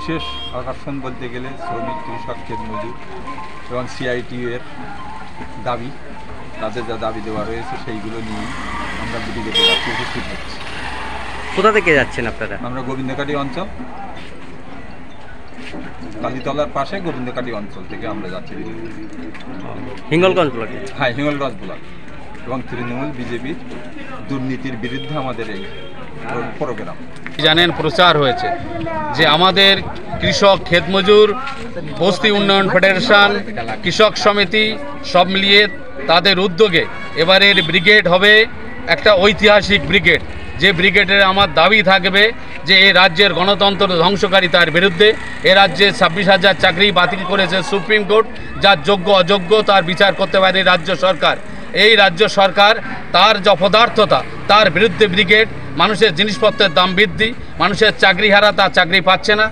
বিশেষ আকর্ষণ বলতে গেলে শ্রমিক, কৃষক, ক্ষেতমজুর এবং সিআইটি এর দাবি, তাদের যা দাবি দেওয়া রয়েছে সেইগুলো নিয়ে আমরা ব্রিগেডে যাচ্ছি, উপস্থিত হচ্ছি। কোথা থেকে যাচ্ছেন আপনারা? আমরা গোবিন্দকাটি অঞ্চল, কালীতলার পাশে গোবিন্দকাটি অঞ্চল থেকে আমরা যাচ্ছি হিঙ্গলগঞ্জ ব্লকে। হ্যাঁ, হিঙ্গলগঞ্জ ব্লক এবং তৃণমূল বিজেপির দুর্নীতির বিরুদ্ধে আমাদের এই প্রোগ্রাম। জানেন, প্রচার হয়েছে যে আমাদের কৃষক, ক্ষেতমজুর, বস্তি উন্নয়ন ফেডারেশন, কৃষক সমিতি সব মিলিয়ে তাদের উদ্যোগে এবারের ব্রিগেড হবে একটা ঐতিহাসিক ব্রিগেড। যে ব্রিগেডের আমার দাবি থাকবে যে এই রাজ্যের গণতন্ত্র ধ্বংসকারিতার বিরুদ্ধে। এ রাজ্যে 26,000 চাকরি বাতিল করেছে সুপ্রিম কোর্ট, যার যোগ্য অযোগ্য তার বিচার করতে পারে রাজ্য সরকার। এই রাজ্য সরকার তার যে অপদার্থতা তার বিরুদ্ধে ব্রিগেড। মানুষের জিনিসপত্রের দাম বৃদ্ধি, মানুষের চাকরি হারা, তার চাকরি পাচ্ছে না।